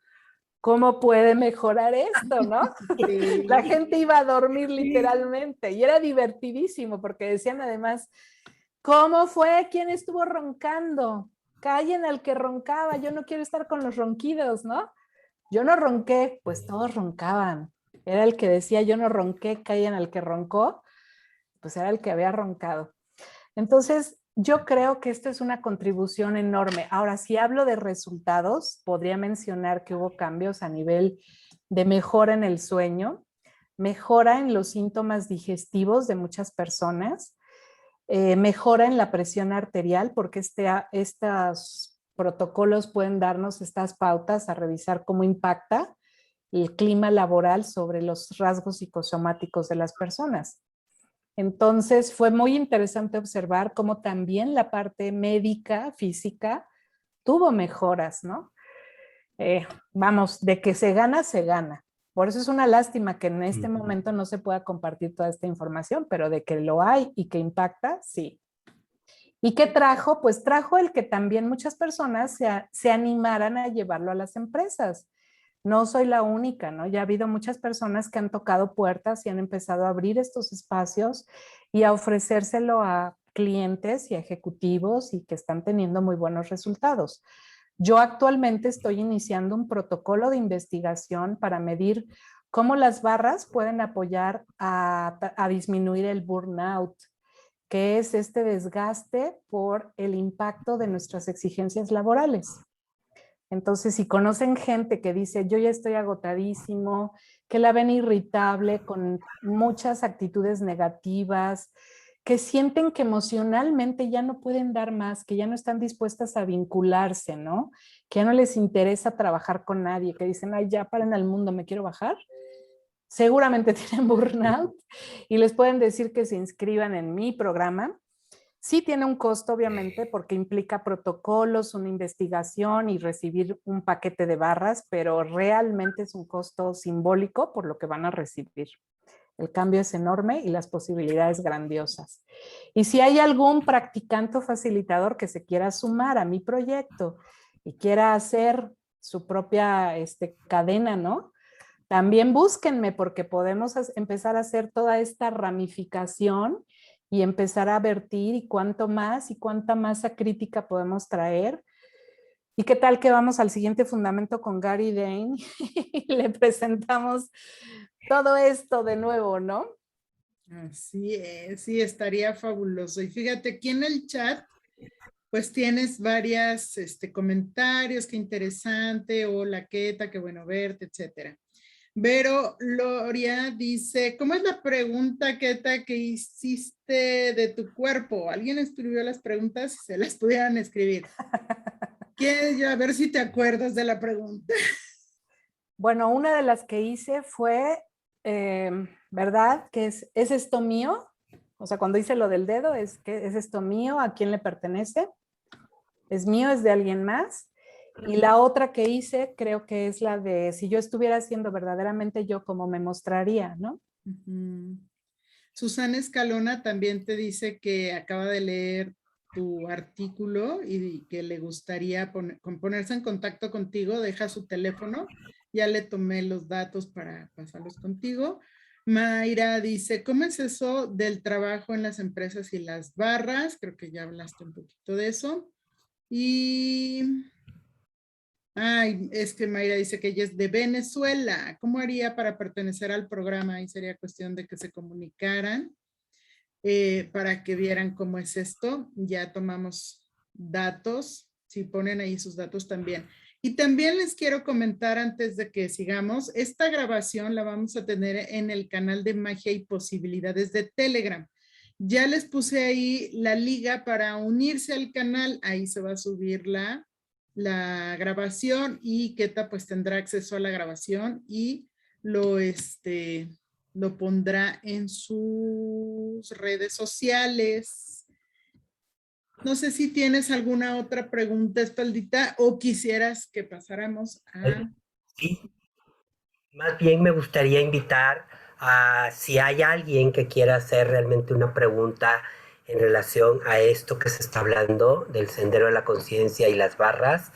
¿Cómo puede mejorar esto, no? Sí. La gente iba a dormir literalmente y era divertidísimo porque decían además, ¿cómo fue? ¿Quién estuvo roncando? Callen al que roncaba, yo no quiero estar con los ronquidos, ¿no? Yo no ronqué, pues todos roncaban. Era el que decía, yo no ronqué, callen al que roncó, pues era el que había roncado. Entonces, yo creo que esto es una contribución enorme. Ahora, si hablo de resultados, podría mencionar que hubo cambios a nivel de mejora en el sueño, mejora en los síntomas digestivos de muchas personas, mejora en la presión arterial, porque estos protocolos pueden darnos estas pautas a revisar cómo impacta el clima laboral sobre los rasgos psicosomáticos de las personas. Entonces fue muy interesante observar cómo también la parte médica, física, tuvo mejoras, ¿no? Vamos, de que se gana, se gana. Por eso es una lástima que en este momento no se pueda compartir toda esta información, pero de que lo hay y que impacta, sí. ¿Y qué trajo? Pues trajo el que también muchas personas se animaran a llevarlo a las empresas. No soy la única, ¿no? Ya ha habido muchas personas que han tocado puertas y han empezado a abrir estos espacios y a ofrecérselo a clientes y a ejecutivos y que están teniendo muy buenos resultados. Yo actualmente estoy iniciando un protocolo de investigación para medir cómo las barras pueden apoyar a disminuir el burnout, que es este desgaste por el impacto de nuestras exigencias laborales. Entonces, si conocen gente que dice, yo ya estoy agotadísimo, que la ven irritable, con muchas actitudes negativas, que sienten que emocionalmente ya no pueden dar más, que ya no están dispuestas a vincularse, ¿no? Que ya no les interesa trabajar con nadie, que dicen, ay, ya paren al mundo, me quiero bajar. Seguramente tienen burnout y les pueden decir que se inscriban en mi programa. Sí tiene un costo, obviamente, porque implica protocolos, una investigación y recibir un paquete de barras, pero realmente es un costo simbólico por lo que van a recibir. El cambio es enorme y las posibilidades grandiosas. Y si hay algún practicante o facilitador que se quiera sumar a mi proyecto y quiera hacer su propia cadena, ¿no? También búsquenme porque podemos empezar a hacer toda esta ramificación y empezar a vertir y cuánto más y cuánta masa crítica podemos traer. ¿Y qué tal que vamos al siguiente fundamento con Gary Dane y le presentamos todo esto de nuevo, ¿no? Así es, sí, estaría fabuloso. Y fíjate, aquí en el chat, pues tienes varias comentarios, qué interesante, hola, Queta, qué bueno verte, etcétera. Vero Loria dice, ¿cómo es la pregunta, Queta, que hiciste de tu cuerpo? ¿Alguien escribió las preguntas? Si se las pudieran escribir. Quiero a ver si te acuerdas de la pregunta. Bueno, una de las que hice fue, ¿verdad? Que ¿es esto mío? O sea, cuando hice lo del dedo, ¿es esto mío? ¿A quién le pertenece? ¿Es mío? ¿Es de alguien más? Y la otra que hice creo que es la de si yo estuviera siendo verdaderamente yo, ¿cómo me mostraría, no? Uh-huh. Susana Escalona también te dice que acaba de leer tu artículo y que le gustaría ponerse en contacto contigo, deja su teléfono, ya le tomé los datos para pasarlos contigo. Mayra dice, ¿cómo es eso del trabajo en las empresas y las barras? Creo que ya hablaste un poquito de eso. Y ay, es que Mayra dice que ella es de Venezuela. ¿Cómo haría para pertenecer al programa? Ahí sería cuestión de que se comunicaran para que vieran cómo es esto. Ya tomamos datos. Si ponen ahí sus datos también. Y también les quiero comentar antes de que sigamos, esta grabación la vamos a tener en el canal de Magia y Posibilidades de Telegram. Ya les puse ahí la liga para unirse al canal. Ahí se va a subir la grabación y Queta pues tendrá acceso a la grabación y lo pondrá en sus redes sociales. No sé si tienes alguna otra pregunta, Espaldita, o quisieras que pasáramos a... Sí, más bien me gustaría invitar a si hay alguien que quiera hacer realmente una pregunta en relación a esto que se está hablando del sendero de la conciencia y las barras,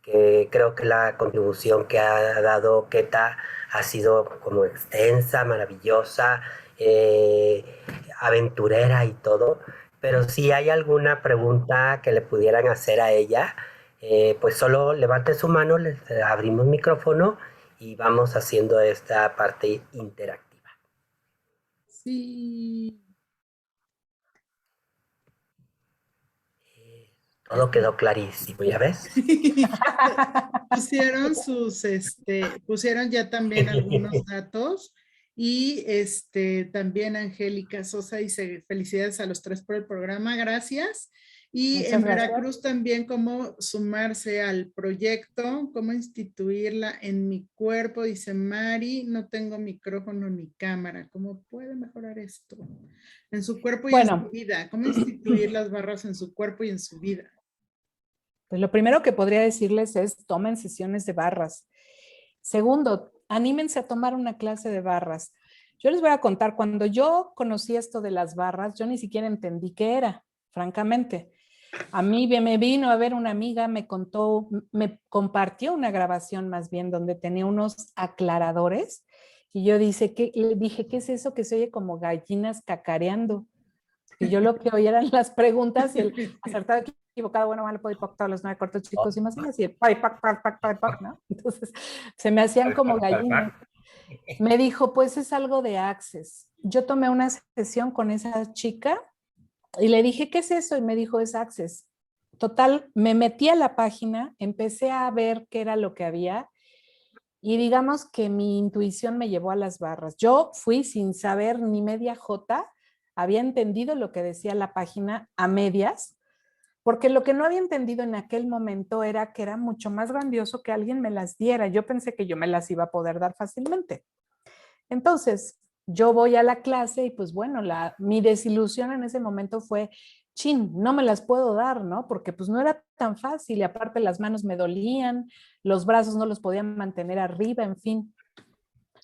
que creo que la contribución que ha dado Queta ha sido como extensa, maravillosa, aventurera y todo, pero si hay alguna pregunta que le pudieran hacer a ella, pues solo levante su mano, les abrimos micrófono y vamos haciendo esta parte interactiva. Sí. Todo quedó clarísimo, ¿ya ves? Pusieron pusieron ya también algunos datos y también Angélica Sosa dice felicidades a los tres por el programa, gracias. Y Muchas en gracias. Veracruz también cómo sumarse al proyecto, cómo instituirla en mi cuerpo, dice Mari, no tengo micrófono ni cámara, ¿cómo puede mejorar esto? En su cuerpo y en su vida, ¿cómo instituir las barras en su cuerpo y en su vida? Pues lo primero que podría decirles es tomen sesiones de barras. Segundo, anímense a tomar una clase de barras. Yo les voy a contar, cuando yo conocí esto de las barras, yo ni siquiera entendí qué era, francamente. A mí me vino a ver una amiga, me contó, me compartió una grabación más bien donde tenía unos aclaradores y yo le dije, ¿qué es eso que se oye como gallinas cacareando? Y yo lo que oía eran las preguntas y el acertado, equivocado, bueno, malo, podipoc, todos los 9 cortos chicos y más y así, ¿no? Entonces se me hacían como gallinas. Me dijo, pues es algo de Access. Yo tomé una sesión con esa chica y le dije, ¿qué es eso? Y me dijo, es Access. Total, me metí a la página, empecé a ver qué era lo que había y digamos que mi intuición me llevó a las barras. Yo fui sin saber ni media jota, había entendido lo que decía la página a medias, porque lo que no había entendido en aquel momento era que era mucho más grandioso que alguien me las diera. Yo pensé que yo me las iba a poder dar fácilmente. Entonces, yo voy a la clase y pues bueno, mi desilusión en ese momento fue, chin, no me las puedo dar, ¿no? Porque pues no era tan fácil y aparte las manos me dolían, los brazos no los podía mantener arriba, en fin.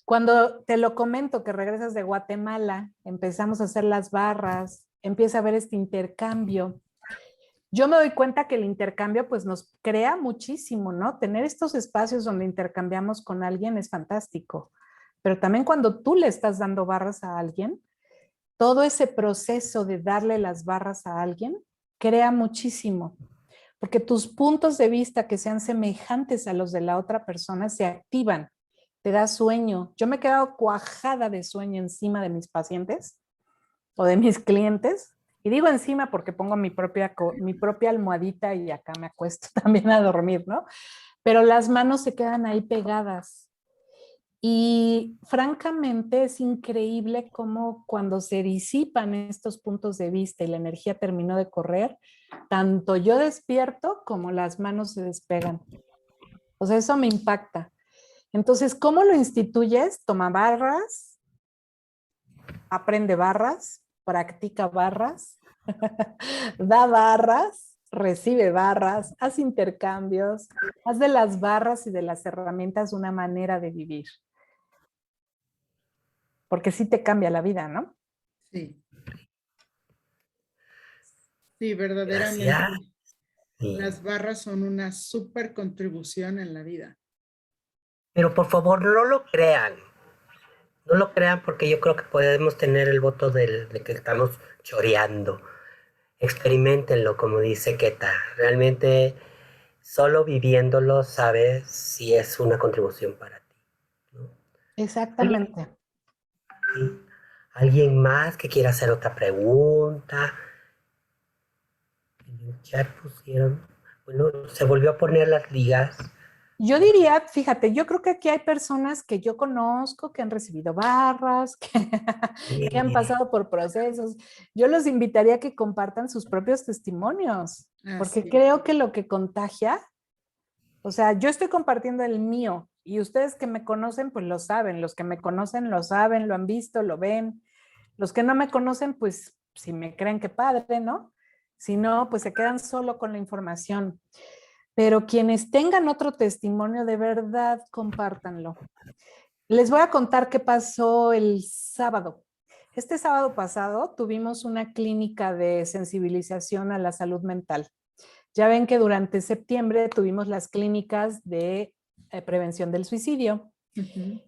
Cuando te lo comento que regresas de Guatemala, empezamos a hacer las barras, empieza a haber este intercambio. Yo me doy cuenta que el intercambio pues nos crea muchísimo, ¿no? Tener estos espacios donde intercambiamos con alguien es fantástico, pero también cuando tú le estás dando barras a alguien, todo ese proceso de darle las barras a alguien crea muchísimo, porque tus puntos de vista que sean semejantes a los de la otra persona se activan, te da sueño. Yo me he quedado cuajada de sueño encima de mis pacientes o de mis clientes. Y digo encima porque pongo mi propia almohadita y acá me acuesto también a dormir, ¿no? Pero las manos se quedan ahí pegadas. Y francamente es increíble cómo cuando se disipan estos puntos de vista y la energía terminó de correr, tanto yo despierto como las manos se despegan. O sea, eso me impacta. Entonces, ¿cómo lo instituyes? Toma barras, aprende barras, practica barras, da barras, recibe barras, haz intercambios, haz de las barras y de las herramientas una manera de vivir. Porque sí te cambia la vida, ¿no? Sí. Sí, verdaderamente. Gracias. Sí. Las barras son una súper contribución en la vida. Pero por favor, no lo crean. No lo crean porque yo creo que podemos tener el voto de que estamos choreando. Experimentenlo, como dice Keta. Realmente, solo viviéndolo sabes si es una contribución para ti, ¿no? Exactamente. ¿Sí? ¿Alguien más que quiera hacer otra pregunta? En el chat pusieron. Bueno, se volvió a poner las ligas. Yo diría, fíjate, yo creo que aquí hay personas que yo conozco, que han recibido barras, que han pasado por procesos. Yo los invitaría a que compartan sus propios testimonios, porque Así. creo que lo que contagia, o sea, yo estoy compartiendo el mío y ustedes que me conocen, pues lo saben. Los que me conocen lo saben, lo han visto, lo ven. Los que no me conocen, pues si me creen que padre, ¿no? Si no, pues se quedan solo con la información. Pero quienes tengan otro testimonio, de verdad, compártanlo. Les voy a contar qué pasó el sábado. Este sábado pasado tuvimos una clínica de sensibilización a la salud mental. Ya ven que durante septiembre tuvimos las clínicas de prevención del suicidio.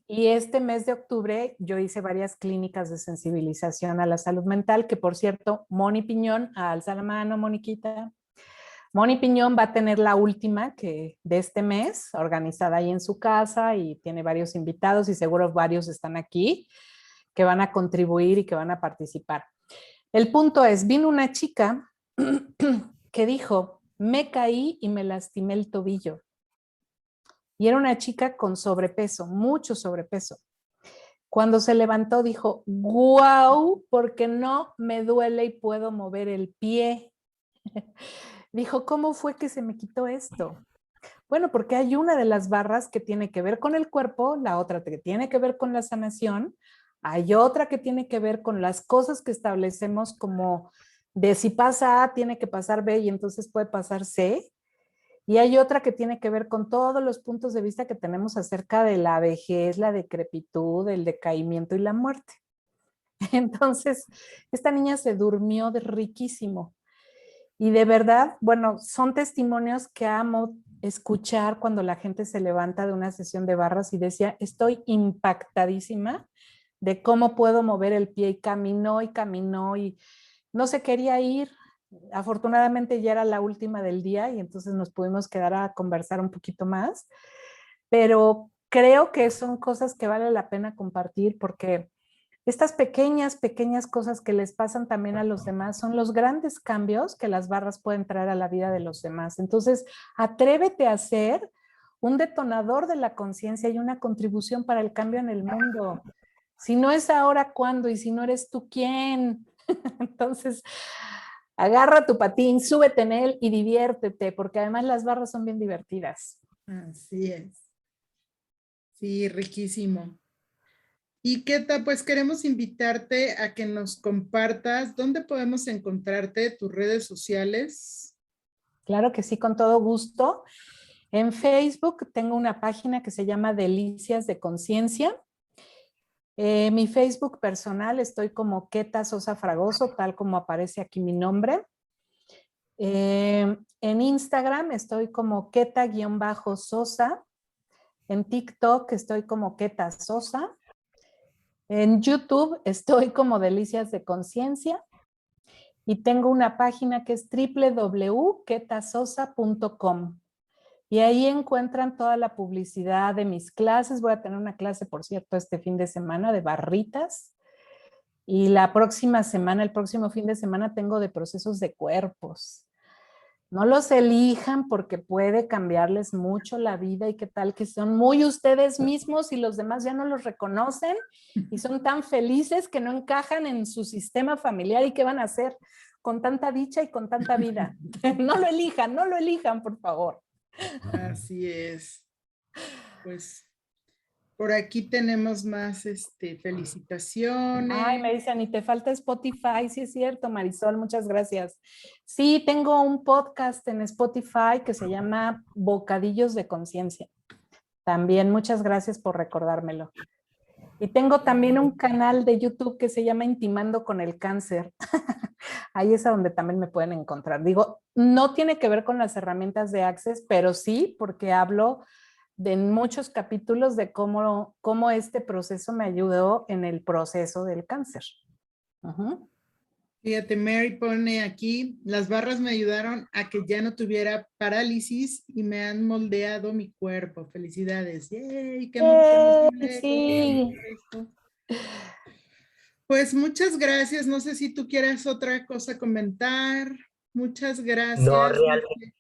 Y este mes de octubre yo hice varias clínicas de sensibilización a la salud mental, que por cierto, Moni Piñón, alza la mano, Moniquita. Moni Piñón va a tener la última de este mes, organizada ahí en su casa y tiene varios invitados y seguro varios están aquí que van a contribuir y que van a participar. El punto es, vino una chica que dijo, me caí y me lastimé el tobillo. Y era una chica con sobrepeso, mucho sobrepeso. Cuando se levantó dijo, wow, porque no me duele y puedo mover el pie. Dijo, ¿cómo fue que se me quitó esto? Bueno, porque hay una de las barras que tiene que ver con el cuerpo, la otra que tiene que ver con la sanación, hay otra que tiene que ver con las cosas que establecemos como de si pasa A, tiene que pasar B y entonces puede pasar C. Y hay otra que tiene que ver con todos los puntos de vista que tenemos acerca de la vejez, la decrepitud, el decaimiento y la muerte. Entonces, esta niña se durmió de riquísimo. Y de verdad, bueno, son testimonios que amo escuchar cuando la gente se levanta de una sesión de barras y decía, estoy impactadísima de cómo puedo mover el pie y caminó y no se quería ir. Afortunadamente ya era la última del día y entonces nos pudimos quedar a conversar un poquito más, pero creo que son cosas que vale la pena compartir porque Estas pequeñas, pequeñas cosas que les pasan también a los demás son los grandes cambios que las barras pueden traer a la vida de los demás. Entonces, atrévete a ser un detonador de la conciencia y una contribución para el cambio en el mundo. Si no es ahora, ¿cuándo? Y si no eres tú, ¿quién? Entonces, agarra tu patín, súbete en él y diviértete, porque además las barras son bien divertidas. Así es. Sí, riquísimo. Y Keta, pues queremos invitarte a que nos compartas dónde podemos encontrarte, tus redes sociales. Claro que sí, con todo gusto. En Facebook tengo una página que se llama Delicias de Conciencia. Mi Facebook personal estoy como Keta Sosa Fragoso, tal como aparece aquí mi nombre. En Instagram estoy como Keta-Sosa. En TikTok estoy como Keta Sosa. En YouTube estoy como Delicias de Conciencia. Y tengo una página que es www.ketasosa.com. Y ahí encuentran toda la publicidad de mis clases. Voy a tener una clase, por cierto, este fin de semana de barritas. Y la próxima semana, el próximo fin de semana, tengo de procesos de cuerpos. No los elijan porque puede cambiarles mucho la vida y qué tal que son muy ustedes mismos y los demás ya no los reconocen y son tan felices que no encajan en su sistema familiar y qué van a hacer con tanta dicha y con tanta vida. No lo elijan, por favor. Así es. Pues por aquí tenemos más felicitaciones. Ay, me dicen, y te falta Spotify. Sí, es cierto, Marisol, muchas gracias. Sí, tengo un podcast en Spotify que se llama Bocadillos de Conciencia. También, muchas gracias por recordármelo. Y tengo también un canal de YouTube que se llama Intimando con el Cáncer. Ahí es a donde también me pueden encontrar. Digo, no tiene que ver con las herramientas de Access, pero sí porque hablo de muchos capítulos de cómo este proceso me ayudó en el proceso del cáncer. Fíjate, Mary pone aquí, las barras me ayudaron a que ya no tuviera parálisis y me han moldeado mi cuerpo. Felicidades. ¡Yay! ¡Qué emocionante! Sí. Pues muchas gracias. No sé si tú quieras otra cosa comentar. Muchas No, gracias. realmente,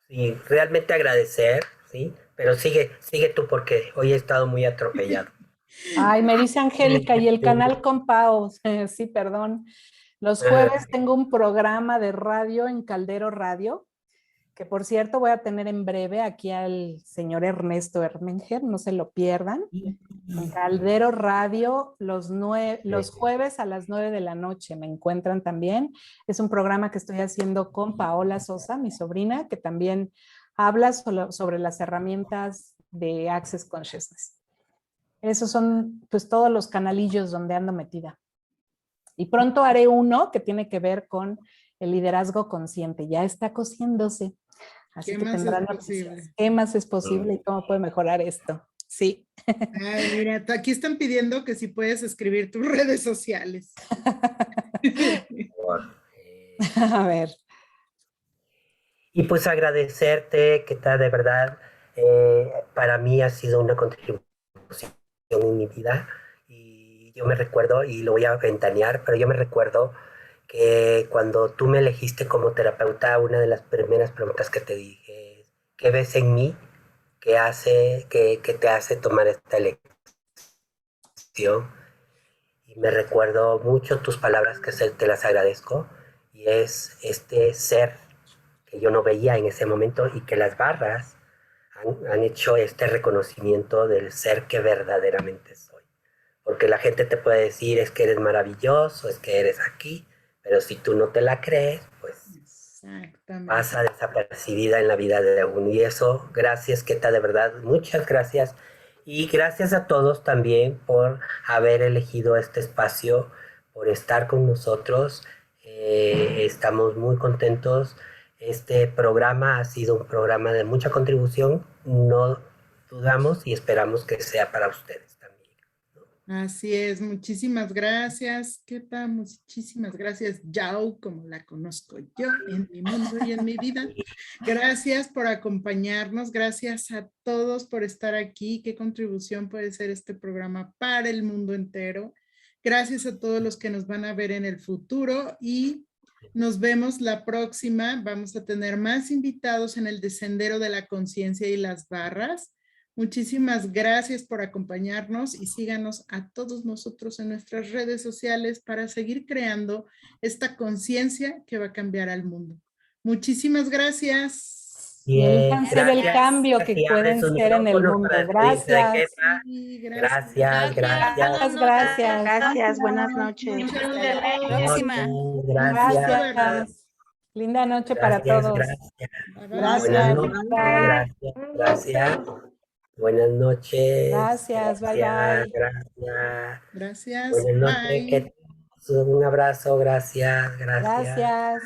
sí, realmente agradecer, ¿sí? Pero sigue tú porque hoy he estado muy atropellado. Ay, me dice Angélica, y el canal Compao, sí, perdón. Los jueves tengo un programa de radio en Caldero Radio, que por cierto voy a tener en breve aquí al señor Ernesto Ermenger, no se lo pierdan. En Caldero Radio, los jueves a las 9 de la noche me encuentran también. Es un programa que estoy haciendo con Paola Sosa, mi sobrina, que también habla sobre las herramientas de Access Consciousness. Esos son pues todos los canalillos donde ando metida. Y pronto haré uno que tiene que ver con el liderazgo consciente. Ya está cociéndose. Así que tendrán noticias. ¿Qué más es posible y cómo puede mejorar esto? Sí. Ay, mira, aquí están pidiendo que si puedes escribir tus redes sociales. A ver. Y pues agradecerte, que tal de verdad, para mí ha sido una contribución en mi vida. Y yo me recuerdo, y lo voy a ventanear, pero yo me recuerdo que cuando tú me elegiste como terapeuta, una de las primeras preguntas que te dije es, ¿qué ves en mí que te hace tomar esta elección? Y me recuerdo mucho tus palabras, que te las agradezco, y es este ser que yo no veía en ese momento y que las barras han hecho este reconocimiento del ser que verdaderamente soy. Porque la gente te puede decir es que eres maravilloso, es que eres aquí, pero si tú no te la crees, pues pasa desapercibida en la vida de uno. Y eso, gracias, Keta, de verdad, muchas gracias. Y gracias a todos también por haber elegido este espacio, por estar con nosotros. Estamos muy contentos. Este programa ha sido un programa de mucha contribución. No dudamos y esperamos que sea para ustedes también, ¿no? Así es, muchísimas gracias, Kepa, muchísimas gracias, Yao, como la conozco yo en mi mundo y en mi vida. Gracias por acompañarnos, gracias a todos por estar aquí. ¿Qué contribución puede ser este programa para el mundo entero? Gracias a todos los que nos van a ver en el futuro y nos vemos la próxima. Vamos a tener más invitados en el Sendero de la Conciencia y las Barras. Muchísimas gracias por acompañarnos y síganos a todos nosotros en nuestras redes sociales para seguir creando esta conciencia que va a cambiar al mundo. Muchísimas gracias. Y el cáncer del cambio que pueden ser en el mundo. Gracias. Sí, Gracias, Gracias, gracias. Gracias, buenas noches. Hasta la próxima. Gracias. Linda noche para todos. Gracias. Gracias. Gracias. Buenas noches. Gracias, bye bye. Gracias. Gracias. Buenas noches. Bye. Un abrazo, gracias. Gracias.